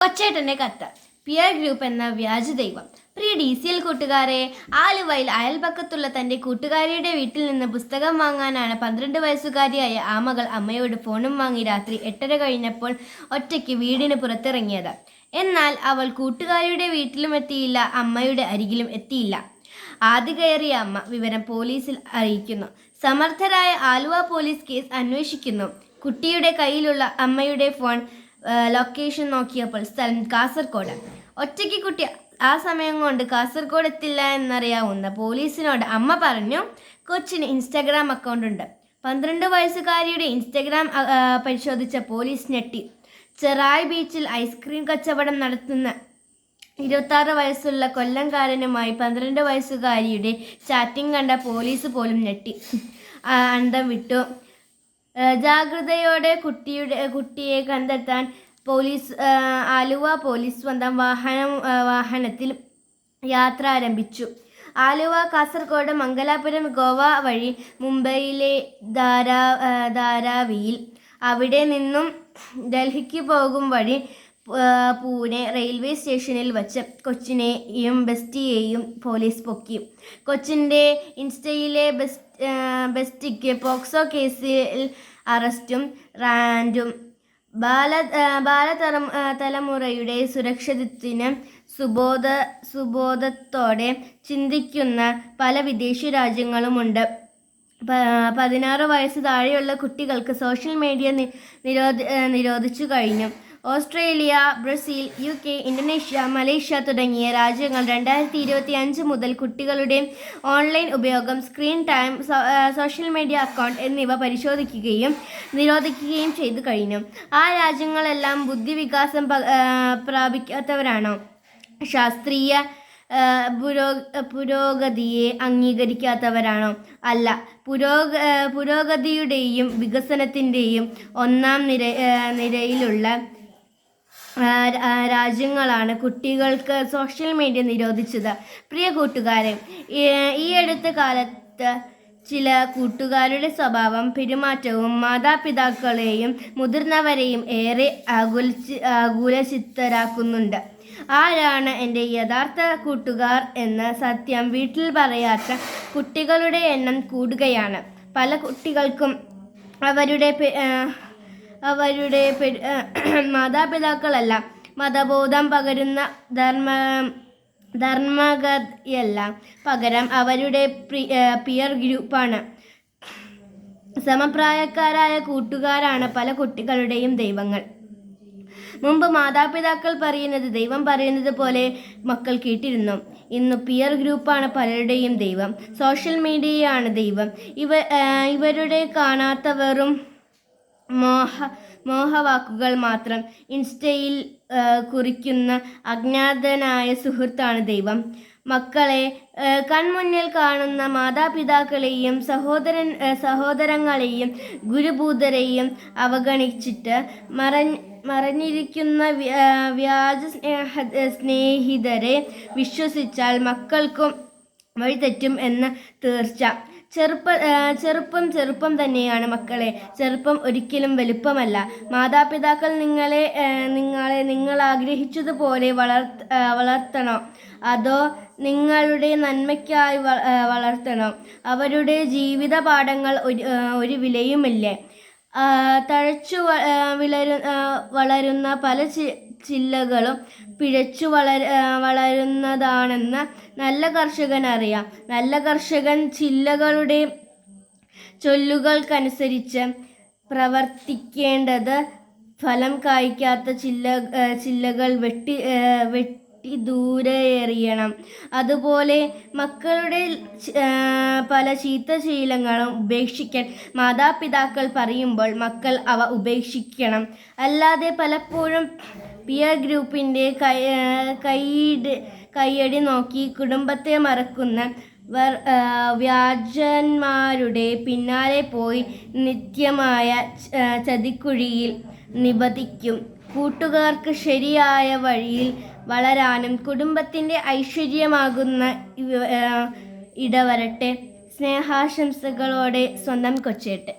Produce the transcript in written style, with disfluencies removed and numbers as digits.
കൊച്ചേട്ടൻ്റെ കത്ത്. Peer group എന്ന വ്യാജ ദൈവം. പ്രിയ DCL കൂട്ടുകാരെ, ആലുവയിൽ അയൽപക്കത്തുള്ള തൻ്റെ കൂട്ടുകാരിയുടെ വീട്ടിൽ നിന്ന് പുസ്തകം വാങ്ങാനാണ് 12 വയസ്സുകാരിയായ ആ മകൾ അമ്മയോട് ഫോണും വാങ്ങി രാത്രി 8:30 കഴിഞ്ഞപ്പോൾ ഒറ്റയ്ക്ക് വീടിന് പുറത്തിറങ്ങിയത്. എന്നാൽ അവൾ കൂട്ടുകാരിയുടെ വീട്ടിലും എത്തിയില്ല, അമ്മയുടെ അരികിലും എത്തിയില്ല. ആദ്യ കയറിയ അമ്മ വിവരം പോലീസിൽ അറിയിക്കുന്നു. സമർത്ഥരായ ആലുവ പോലീസ് കേസ് അന്വേഷിക്കുന്നു. കുട്ടിയുടെ കയ്യിലുള്ള അമ്മയുടെ ഫോൺ ലൊക്കേഷൻ നോക്കിയപ്പോൾ സ്ഥലം കാസർഗോഡ്. ഒറ്റയ്ക്ക് കുട്ടി ആ സമയം കൊണ്ട് കാസർഗോഡ് എത്തില്ല എന്നറിയാവുന്ന പോലീസിനോട് അമ്മ പറഞ്ഞു, കൊച്ചിന് ഇൻസ്റ്റാഗ്രാം അക്കൗണ്ട് ഉണ്ട്. 12 വയസ്സുകാരിയുടെ ഇൻസ്റ്റാഗ്രാം പരിശോധിച്ച പോലീസ് ഞെട്ടി. ചെറായി ബീച്ചിൽ ഐസ്ക്രീം കച്ചവടം നടത്തുന്ന 26 വയസ്സുള്ള കൊല്ലംകാരനുമായി 12 വയസ്സുകാരിയുടെ ചാറ്റിംഗ് കണ്ട പോലീസ് പോലും ഞെട്ടി, അന്തം വിട്ടു. ജാഗ്രതയോടെ കുട്ടിയെ കണ്ടെത്താൻ ആലുവ പോലീസ് സ്വന്തം വാഹനത്തിൽ യാത്ര ആരംഭിച്ചു. ആലുവ, കാസർഗോഡ്, മംഗലാപുരം, ഗോവ വഴി മുംബൈയിലെ ധാരാവിയിൽ, അവിടെ നിന്നും ഡൽഹിക്ക് പോകും വഴി പൂനെ റെയിൽവേ സ്റ്റേഷനിൽ വച്ച് കൊച്ചിനെയും ബെസ്റ്റിയെയും പോലീസ് പൊക്കി. കൊച്ചിൻ്റെ ഇൻസ്റ്റയിലെ ബെസ്റ്റിക്ക് പോക്സോ കേസിൽ അറസ്റ്റും റാൻഡും. ബാലതലമുറയുടെ സുരക്ഷിതത്വത്തിന് സുബോധത്തോടെ ചിന്തിക്കുന്ന പല വിദേശ രാജ്യങ്ങളുമുണ്ട്. 16 വയസ്സ് താഴെയുള്ള കുട്ടികൾക്ക് സോഷ്യൽ മീഡിയ നിരോധിച്ചു കഴിഞ്ഞു. Australia, Brazil, UK, Indonesia, Malaysia തുടങ്ങിയ രാജ്യങ്ങൾ 2025 മുതൽ കുട്ടികളുടെ ഓൺലൈൻ ഉപയോഗം, screen time, social media account എന്നിവ പരിശോധിക്കുകയും നിരോധിക്കുകയും ചെയ്തു കഴിഞ്ഞു. ആ രാജ്യങ്ങളെല്ലാം ബുദ്ധിവികാസം പ്രാപിക്കാത്തവരാണോ? ശാസ്ത്രീയ പുരോഗതിയെ അംഗീകരിക്കാത്തവരാണോ? അല്ല. പുരോഗതിയുടെയും വികസനത്തിൻ്റെയും ഒന്നാം നിരയിലുള്ള രാജ്യങ്ങളാണ് കുട്ടികൾക്ക് സോഷ്യൽ മീഡിയ നിരോധിച്ചത്. പ്രിയ കൂട്ടുകാരെ, ഈ അടുത്ത കാലത്ത് ചില കൂട്ടുകാരുടെ സ്വഭാവം പെരുമാറ്റവും മാതാപിതാക്കളെയും മുതിർന്നവരെയും ഏറെ ആകുലചിത്തരാക്കുന്നുണ്ട്. ആരാണ് എൻ്റെ യഥാർത്ഥ കൂട്ടുകാർ എന്ന സത്യം വീട്ടിൽ പറയാത്ത കുട്ടികളുടെ എണ്ണം കൂടുകയാണ്. പല കുട്ടികൾക്കും അവരുടെ മാതാപിതാക്കളല്ല, മതബോധം പകരുന്ന ധർമ്മഗതയല്ല, പകരം അവരുടെ പിയർ ഗ്രൂപ്പാണ്. സമപ്രായക്കാരായ കൂട്ടുകാരാണ് പല കുട്ടികളുടെയും ദൈവങ്ങൾ. മുമ്പ് മാതാപിതാക്കൾ പറയുന്നത് ദൈവം പറയുന്നത് പോലെ മക്കൾ കേട്ടിരുന്നു. ഇന്ന് പിയർ ഗ്രൂപ്പാണ് പലരുടെയും ദൈവം. സോഷ്യൽ മീഡിയയാണ് ദൈവം. ഇവരുടെ കാണാത്ത വെറും മോഹവാക്കുകൾ മാത്രം ഇൻസ്റ്റയിൽ കുറിക്കുന്ന അജ്ഞാതനായ സുഹൃത്താണ് ദൈവം. മക്കളെ കൺമുന്നിൽ കാണുന്ന മാതാപിതാക്കളെയും സഹോദരങ്ങളെയും ഗുരുഭൂതരെയും അവഗണിച്ചിട്ട് മറഞ്ഞിരിക്കുന്ന വ്യാജ സ്നേഹിതരെ വിശ്വസിച്ചാൽ മക്കൾക്കും വഴിതെറ്റും എന്ന് തീർച്ച. ചെറുപ്പം തന്നെയാണ് മക്കളെ. ചെറുപ്പം ഒരിക്കലും വലുപ്പമല്ല. മാതാപിതാക്കൾ നിങ്ങൾ ആഗ്രഹിച്ചതുപോലെ വളർത്തണോ, അതോ നിങ്ങളുടെ നന്മയ്ക്കായി വളർത്തണോ? അവരുടെ ജീവിത പാഠങ്ങൾ ഒരു വിലയുമില്ലേ? തഴച്ചു വളരുന്ന പല ചില്ലകളും പിഴച്ചു വളരുന്നതാണെന്ന് നല്ല കർഷകൻ അറിയാം. നല്ല കർഷകൻ ചില്ലകളുടെ ചൊല്ലുകൾക്കനുസരിച്ച് പ്രവർത്തിക്കേണ്ടത്. ഫലം കായ്ക്കാത്ത ചില്ലകൾ വെട്ടി ദൂരെ എറിയണം. അതുപോലെ മക്കളുടെ പല ചീത്തശീലങ്ങളും ഉപേക്ഷിക്കാൻ മാതാപിതാക്കൾ പറയുമ്പോൾ മക്കൾ അവ ഉപേക്ഷിക്കണം. അല്ലാതെ പലപ്പോഴും പിയർ ഗ്രൂപ്പിൻ്റെ കൈയടി നോക്കി കുടുംബത്തെ മറക്കുന്ന വ്യാജന്മാരുടെ പിന്നാലെ പോയി നിത്യമായ ചതിക്കുഴിയിൽ നിബദിക്കും. കൂട്ടുകാർക്ക് ശരിയായ വഴിയിൽ വളരാനും കുടുംബത്തിൻ്റെ ഐശ്വര്യമാകുന്ന ഇടവരട്ടെ. സ്നേഹാശംസകളോടെ സ്വന്തം കൊച്ചേട്ടൻ.